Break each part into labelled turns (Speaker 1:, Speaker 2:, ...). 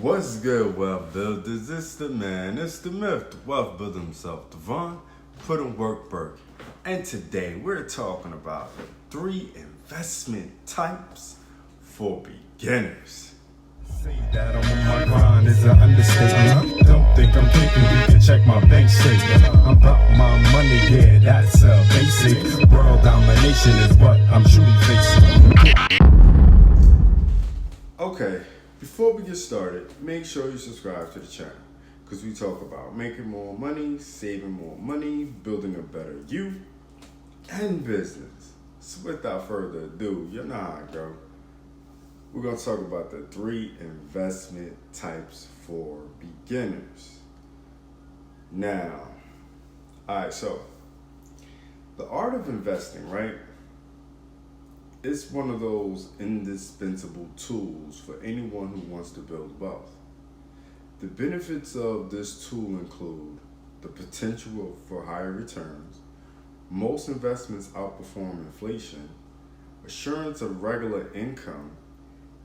Speaker 1: What's good, wealth builders? It's the man, it's the myth, the wealth builder himself, Devon, put in work Burke. And today we're talking about 3 investment types for beginners.
Speaker 2: Say that I'm on my grind is an understatement. Don't think I'm thinking you can check my bank statement. I'm about my money, yeah, that's a basic. World domination is what I'm truly facing.
Speaker 1: Okay, before we get started, make sure you subscribe to the channel because we talk about making more money, saving more money, building a better you, and business. So without further ado, you know how I go. We're going to talk about the 3 investment types for beginners. Now, alright, so the art of investing, right? It's one of those indispensable tools for anyone who wants to build wealth. The benefits of this tool include the potential for higher returns. Most investments outperform inflation, assurance of regular income,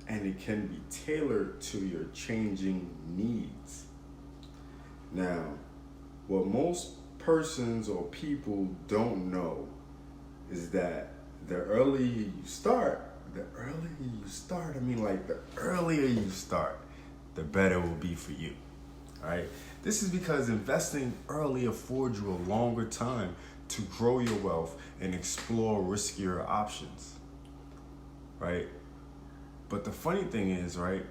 Speaker 1: and it can be tailored to your changing needs. Now, what most persons or people don't know is that the earlier you start, the better it will be for you. All right? This is because investing early affords you a longer time to grow your wealth and explore riskier options. Right? But the funny thing is, right,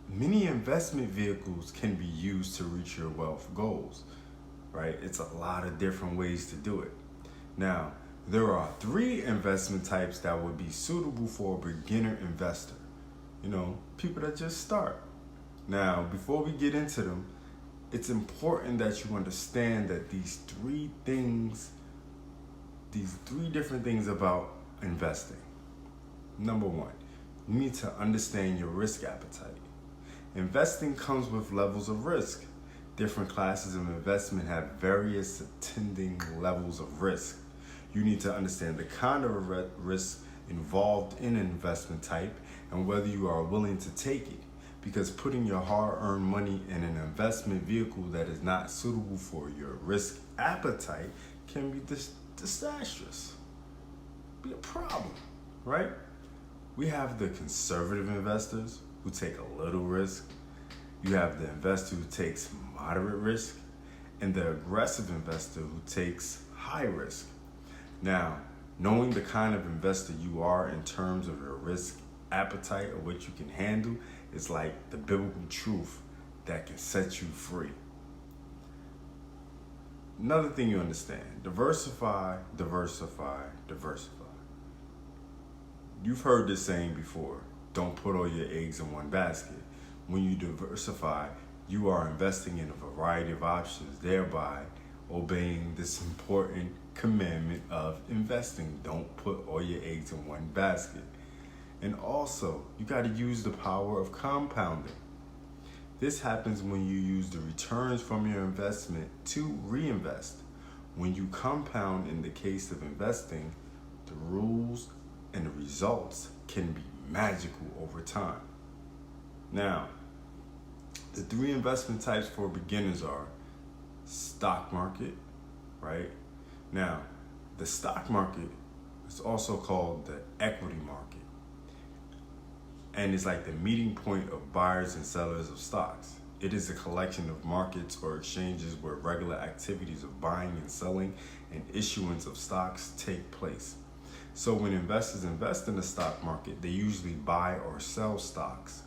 Speaker 1: many investment vehicles can be used to reach your wealth goals, right? It's a lot of different ways to do it. Now, there are 3 investment types that would be suitable for a beginner investor. You know, people that just start. Now, before we get into them, it's important that you understand that these 3 different things about investing. Number 1. You need to understand your risk appetite. Investing comes with levels of risk. Different classes of investment have various attending levels of risk. You need to understand the kind of risk involved in an investment type and whether you are willing to take it. Because putting your hard-earned money in an investment vehicle that is not suitable for your risk appetite can be disastrous. Be a problem, right? We have the conservative investors who take a little risk. You have the investor who takes moderate risk, and the aggressive investor who takes high risk. Now, knowing the kind of investor you are in terms of your risk appetite or what you can handle is like the biblical truth that can set you free. Another thing you understand, diversify, diversify, diversify. You've heard this saying before, don't put all your eggs in one basket. When you diversify, you are investing in a variety of options, thereby obeying this important commandment of investing. Don't put all your eggs in one basket. And also, you got to use the power of compounding. This happens when you use the returns from your investment to reinvest. When you compound in the case of investing, the rules and the results can be magical over time. Now, the 3 investment types for beginners are stock market, right? Now, the stock market is also called the equity market. And it's like the meeting point of buyers and sellers of stocks. It is a collection of markets or exchanges where regular activities of buying and selling and issuance of stocks take place. So when investors invest in the stock market, they usually buy or sell stocks.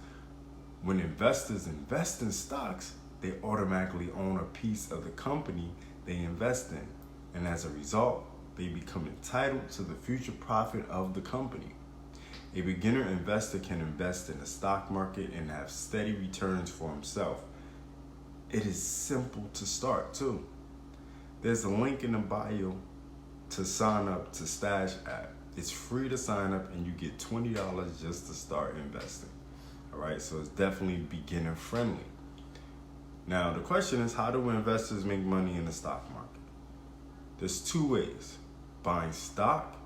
Speaker 1: When investors invest in stocks, they automatically own a piece of the company they invest in. And as a result, they become entitled to the future profit of the company. A beginner investor can invest in the stock market and have steady returns for himself. It is simple to start too. There's a link in the bio to sign up to Stash app. It's free to sign up and you get $20 just to start investing. All right, so it's definitely beginner friendly. Now, the question is, how do investors make money in the stock market? There's 2 ways. Buying stock,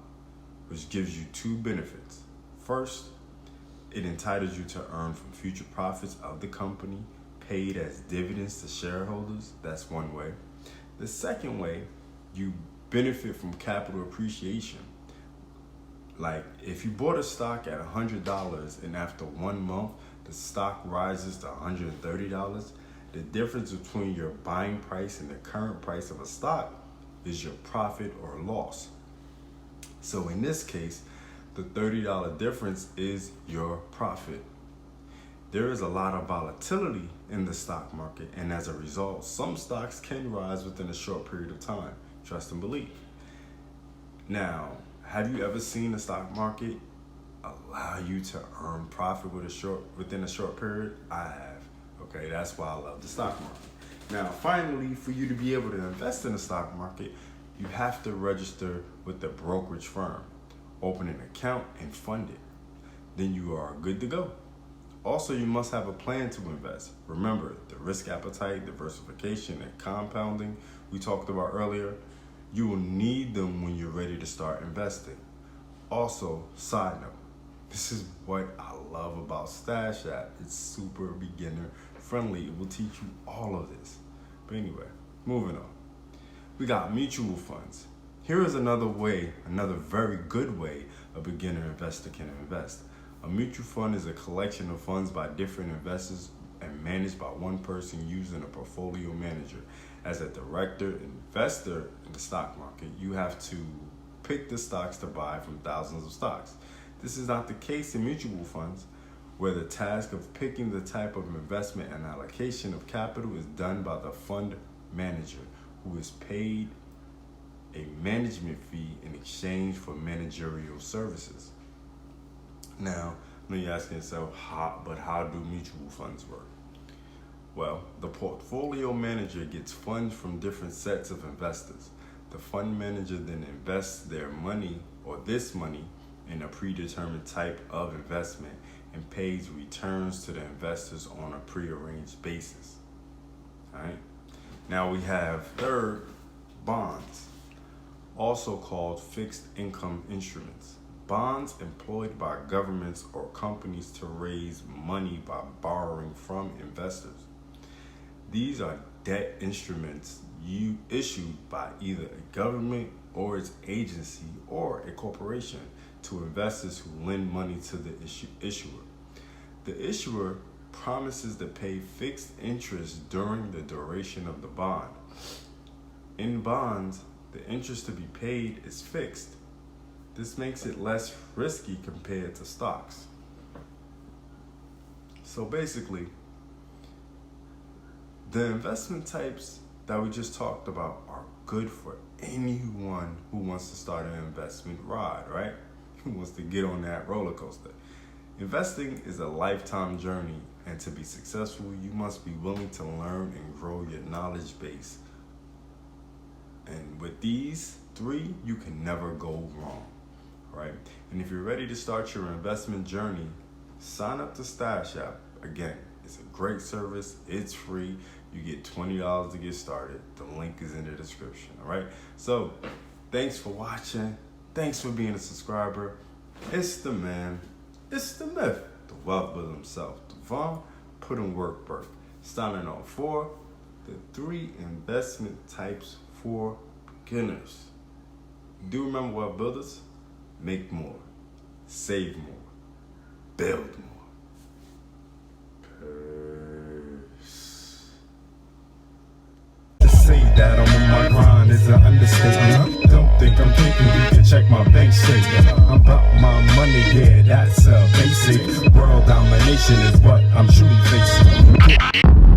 Speaker 1: which gives you 2 benefits. First, It entitles you to earn from future profits of the company, paid as dividends to shareholders. That's one way. The second way, you benefit from capital appreciation. Like if you bought a stock at $100 and after 1 month the stock rises to $130, the difference between your buying price and the current price of a stock is your profit or loss. So in this case, the $30 difference is your profit. There is a lot of volatility in the stock market, and as a result, some stocks can rise within a short period of time. Trust and believe. Now, have you ever seen the stock market allow you to earn profit within a short period? I have. Okay, that's why I love the stock market. Now, finally, for you to be able to invest in the stock market, you have to register with the brokerage firm, open an account, and fund it. Then you are good to go. Also, you must have a plan to invest. Remember, the risk appetite, diversification, and compounding we talked about earlier, you will need them when you're ready to start investing. Also, side note, this is what I love about Stash App. It's super beginner friendly. It will teach you all of this. But anyway, moving on. We got mutual funds. Here is another very good way a beginner investor can invest. A mutual fund is a collection of funds by different investors and managed by one person using a portfolio manager. As a direct investor in the stock market, you have to pick the stocks to buy from thousands of stocks. This is not the case in mutual funds, where the task of picking the type of investment and allocation of capital is done by the fund manager, who is paid a management fee in exchange for managerial services. Now, I know you're asking yourself, how do mutual funds work? Well, the portfolio manager gets funds from different sets of investors. The fund manager then invests this money in a predetermined type of investment and pays returns to the investors on a prearranged basis. All right. Now we have third, bonds, also called fixed income instruments. Bonds employed by governments or companies to raise money by borrowing from investors. These are debt instruments issued by either a government or its agency or a corporation to investors who lend money to the issuer. The issuer promises to pay fixed interest during the duration of the bond. In bonds, the interest to be paid is fixed. This makes it less risky compared to stocks. So basically, the investment types that we just talked about are good for anyone who wants to start an investment ride, right? Who wants to get on that roller coaster. Investing is a lifetime journey, and to be successful, you must be willing to learn and grow your knowledge base. And with these three, you can never go wrong, right? And if you're ready to start your investment journey, sign up to Stash App. Again, it's a great service. It's free. You get $20 to get started. The link is in the description, all right? So, thanks for watching. Thanks for being a subscriber. It's the man. It's the myth. The wealth builder himself. Devon, put in work, Burke. Starting off for the 3 investment types for beginners. Do remember, wealth builders, make more, save more, build more. Peace.
Speaker 2: To say that I'm on my grind is an understatement. Don't think I'm thinking you can check my bank statement. I'm about my money, yeah, that's a basic. World domination is what I'm truly facing.